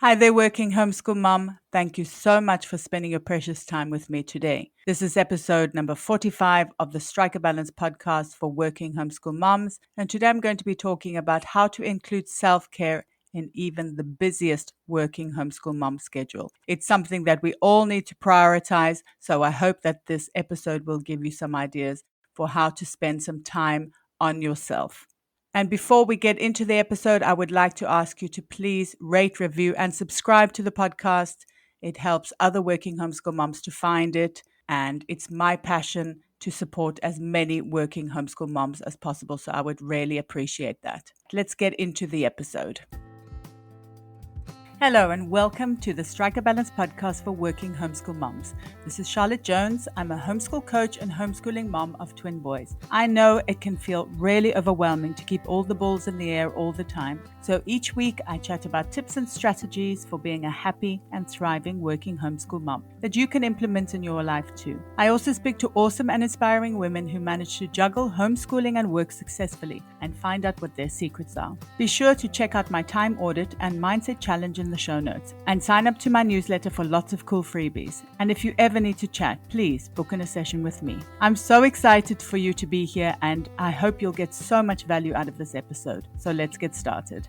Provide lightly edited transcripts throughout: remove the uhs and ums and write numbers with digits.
Hi there, Working Homeschool Mom. Thank you so much for spending your precious time with me today. This is episode number 45 of the Strike a Balance podcast for Working Homeschool Moms. And today I'm going to be talking about how to include self-care in even the busiest working homeschool mom schedule. It's something that we all need to prioritize. So I hope that this episode will give you some ideas for how to spend some time on yourself. And before we get into the episode, I would like to ask you to please rate, review, and subscribe to the podcast. It helps other working homeschool moms to find it. And it's my passion to support as many working homeschool moms as possible. So I would really appreciate that. Let's get into the episode. Hello and welcome to the Strike a Balance podcast for working homeschool moms. This is Charlotte Jones. I'm a homeschool coach and homeschooling mom of twin boys. I know it can feel really overwhelming to keep all the balls in the air all the time. So each week I chat about tips and strategies for being a happy and thriving working homeschool mom that you can implement in your life too. I also speak to awesome and inspiring women who manage to juggle homeschooling and work successfully and find out what their secrets are. Be sure to check out my time audit and mindset challenge in the show notes and sign up to my newsletter for lots of cool freebies. And if you ever need to chat, please book in a session with me. I'm so excited for you to be here and I hope you'll get so much value out of this episode. So let's get started.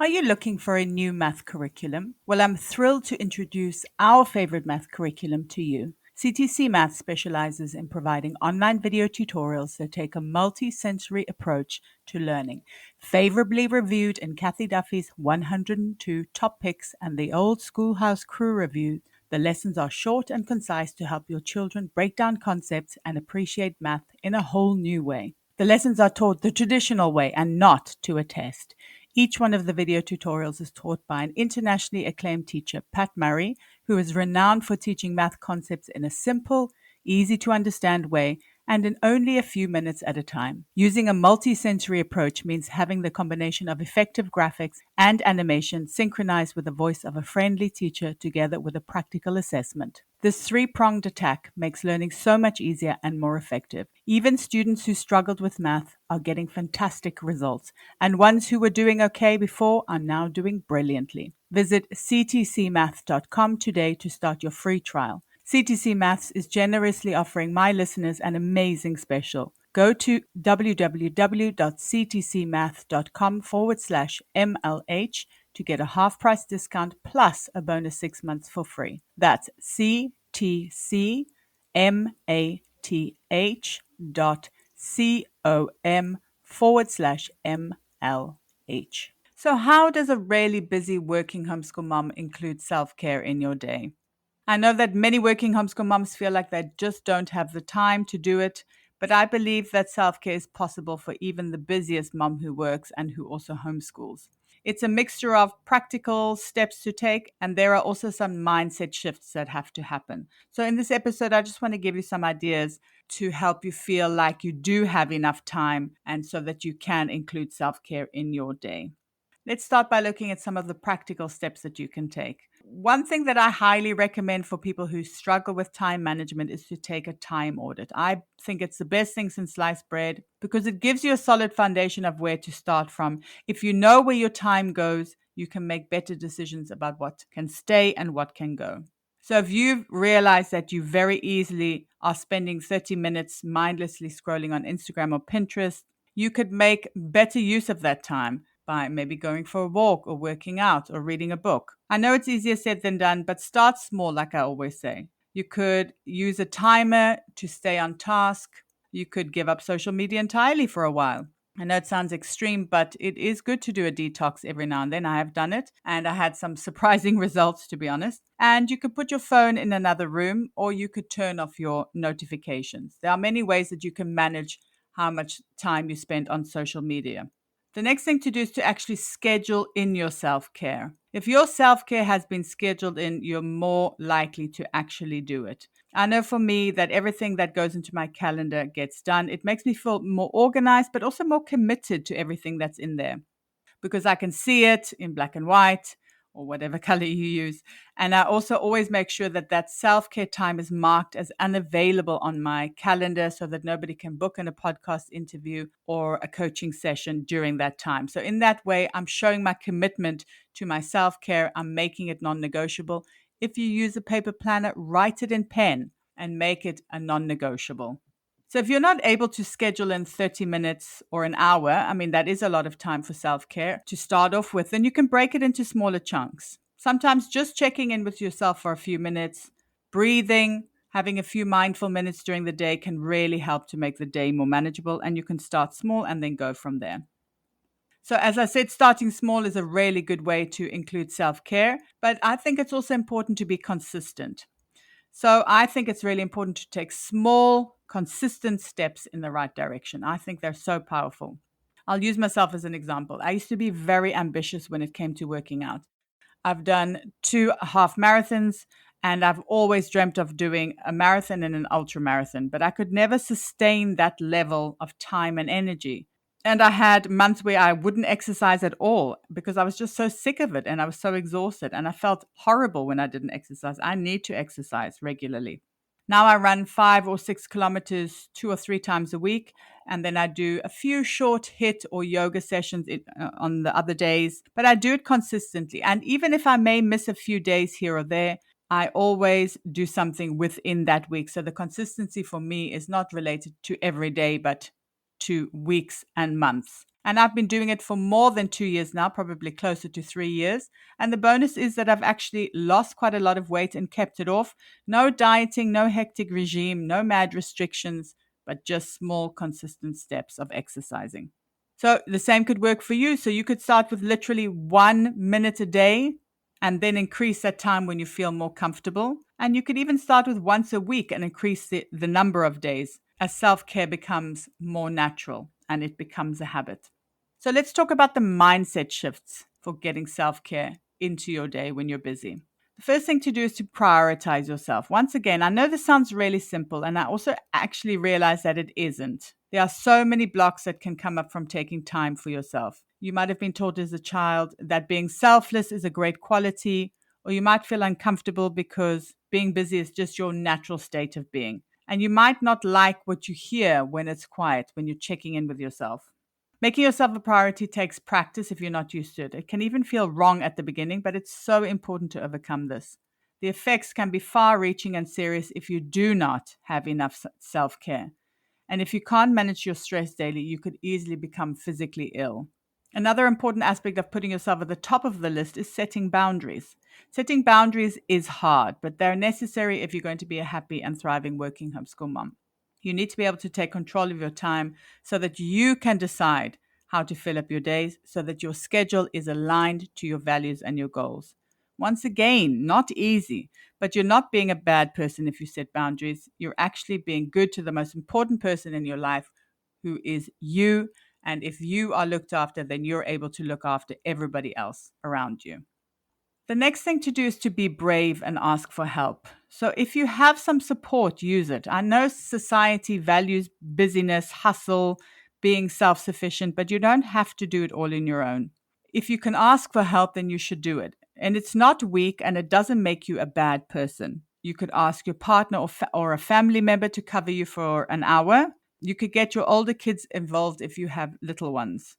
Are you looking for a new math curriculum? Well, I'm thrilled to introduce our favorite math curriculum to you. CTCMath specializes in providing online video tutorials that take a multi-sensory approach to learning. Favorably reviewed in Cathy Duffy's 102 Top Picks and the old Schoolhouse crew review, the lessons are short and concise to help your children break down concepts and appreciate math in a whole new way. The lessons are taught the traditional way and not to a test. Each one of the video tutorials is taught by an internationally acclaimed teacher, Pat Murray, who is renowned for teaching math concepts in a simple, easy to understand way and in only a few minutes at a time. Using a multi-sensory approach means having the combination of effective graphics and animation synchronized with the voice of a friendly teacher together with a practical assessment. This three-pronged attack makes learning so much easier and more effective. Even students who struggled with math are getting fantastic results, and ones who were doing okay before are now doing brilliantly. Visit ctcmath.com today to start your free trial. CTC Maths is generously offering my listeners an amazing special. Go to www.ctcmath.com/MLH to get a half price discount plus a bonus 6 months for free. That's ctcmath.com/MLH. So how does a really busy working homeschool mom include self-care in your day? I know that many working homeschool moms feel like they just don't have the time to do it, but I believe that self-care is possible for even the busiest mom who works and who also homeschools. It's a mixture of practical steps to take, and there are also some mindset shifts that have to happen. So in this episode, I just want to give you some ideas to help you feel like you do have enough time and so that you can include self-care in your day. Let's start by looking at some of the practical steps that you can take. One thing that I highly recommend for people who struggle with time management is to take a time audit. I think it's the best thing since sliced bread because it gives you a solid foundation of where to start from. If you know where your time goes, you can make better decisions about what can stay and what can go. So if you've realized that you very easily are spending 30 minutes mindlessly scrolling on Instagram or Pinterest, you could make better use of that time by maybe going for a walk or working out or reading a book. I know it's easier said than done, but start small, like I always say. You could use a timer to stay on task. You could give up social media entirely for a while. I know it sounds extreme, but it is good to do a detox every now and then. I have done it, and I had some surprising results, to be honest. And you could put your phone in another room, or you could turn off your notifications. There are many ways that you can manage how much time you spend on social media. The next thing to do is to actually schedule in your self-care. If your self-care has been scheduled in, you're more likely to actually do it. I know for me that everything that goes into my calendar gets done. It makes me feel more organized, but also more committed to everything that's in there because I can see it in black and white, or whatever color you use. And I also always make sure that that self-care time is marked as unavailable on my calendar so that nobody can book in a podcast interview or a coaching session during that time. So in that way, I'm showing my commitment to my self-care. I'm making it non-negotiable. If you use a paper planner, write it in pen and make it a non-negotiable. So if you're not able to schedule in 30 minutes or an hour, I mean, that is a lot of time for self-care to start off with, then you can break it into smaller chunks. Sometimes just checking in with yourself for a few minutes, breathing, having a few mindful minutes during the day can really help to make the day more manageable, and you can start small and then go from there. So as I said, starting small is a really good way to include self-care, but I think it's also important to be consistent. So I think it's really important to take small, consistent steps in the right direction. I think they're so powerful. I'll use myself as an example. I used to be very ambitious when it came to working out. I've done 2 half marathons, and I've always dreamt of doing a marathon and an ultra marathon, but I could never sustain that level of time and energy. And I had months where I wouldn't exercise at all because I was just so sick of it and I was so exhausted and I felt horrible when I didn't exercise. I need to exercise regularly. Now I run 5 or 6 kilometers 2 or 3 times a week. And then I do a few short HIIT or yoga sessions on the other days, but I do it consistently. And even if I may miss a few days here or there, I always do something within that week. So the consistency for me is not related to every day, but to weeks and months. And I've been doing it for more than 2 years now, probably closer to 3 years. And the bonus is that I've actually lost quite a lot of weight and kept it off. No dieting, no hectic regime, no mad restrictions, but just small, consistent steps of exercising. So the same could work for you. So you could start with literally 1 minute a day and then increase that time when you feel more comfortable. And you could even start with once a week and increase the number of days as self-care becomes more natural and it becomes a habit. So let's talk about the mindset shifts for getting self-care into your day when you're busy. The first thing to do is to prioritize yourself. Once again, I know this sounds really simple, and I also actually realize that it isn't. There are so many blocks that can come up from taking time for yourself. You might have been taught as a child that being selfless is a great quality, or you might feel uncomfortable because being busy is just your natural state of being. And you might not like what you hear when it's quiet, when you're checking in with yourself. Making yourself a priority takes practice if you're not used to it. It can even feel wrong at the beginning, but it's so important to overcome this. The effects can be far-reaching and serious if you do not have enough self-care. And if you can't manage your stress daily, you could easily become physically ill. Another important aspect of putting yourself at the top of the list is setting boundaries. Setting boundaries is hard, but they're necessary if you're going to be a happy and thriving working homeschool mom. You need to be able to take control of your time so that you can decide how to fill up your days so that your schedule is aligned to your values and your goals. Once again, not easy, but you're not being a bad person if you set boundaries. You're actually being good to the most important person in your life, who is you. And if you are looked after, then you're able to look after everybody else around you. The next thing to do is to be brave and ask for help. So if you have some support, use it. I know society values busyness, hustle, being self-sufficient, but you don't have to do it all on your own. If you can ask for help, then you should do it. And it's not weak, and it doesn't make you a bad person. You could ask your partner or a family member to cover you for an hour. You could get your older kids involved if you have little ones.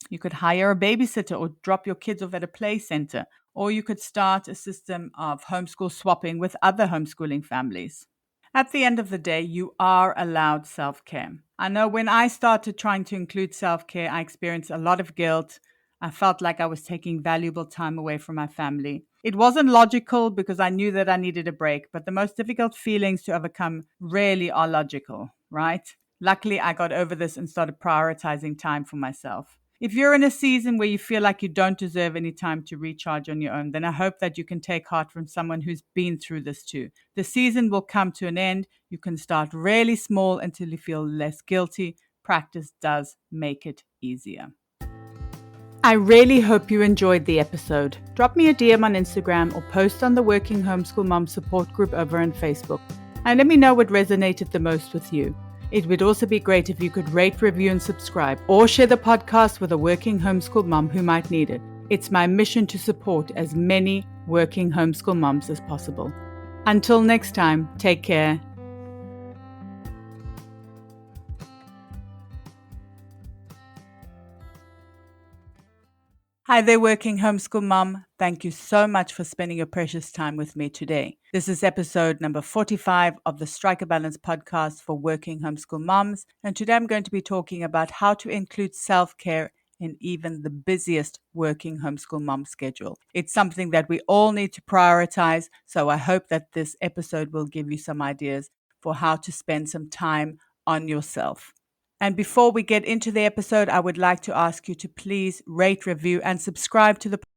You could hire a babysitter or drop your kids off at a play center. Or you could start a system of homeschool swapping with other homeschooling families. At the end of the day, you are allowed self-care. I know when I started trying to include self-care, I experienced a lot of guilt. I felt like I was taking valuable time away from my family. It wasn't logical because I knew that I needed a break, but the most difficult feelings to overcome rarely are logical, right? Luckily, I got over this and started prioritizing time for myself. If you're in a season where you feel like you don't deserve any time to recharge on your own, then I hope that you can take heart from someone who's been through this too. The season will come to an end. You can start really small until you feel less guilty. Practice does make it easier. I really hope you enjoyed the episode. Drop me a DM on Instagram or post on the Working Homeschool Moms support group over on Facebook. And let me know what resonated the most with you. It would also be great if you could rate, review, and subscribe, or share the podcast with a working homeschool mom who might need it. It's my mission to support as many working homeschool moms as possible. Until next time, take care. Hi there, working homeschool mom. Thank you so much for spending your precious time with me today. This is episode number 45 of the Strike a Balance podcast for working homeschool moms. And today I'm going to be talking about how to include self-care in even the busiest working homeschool mom schedule. It's something that we all need to prioritize. So I hope that this episode will give you some ideas for how to spend some time on yourself. And before we get into the episode, I would like to ask you to please rate, review, and subscribe to the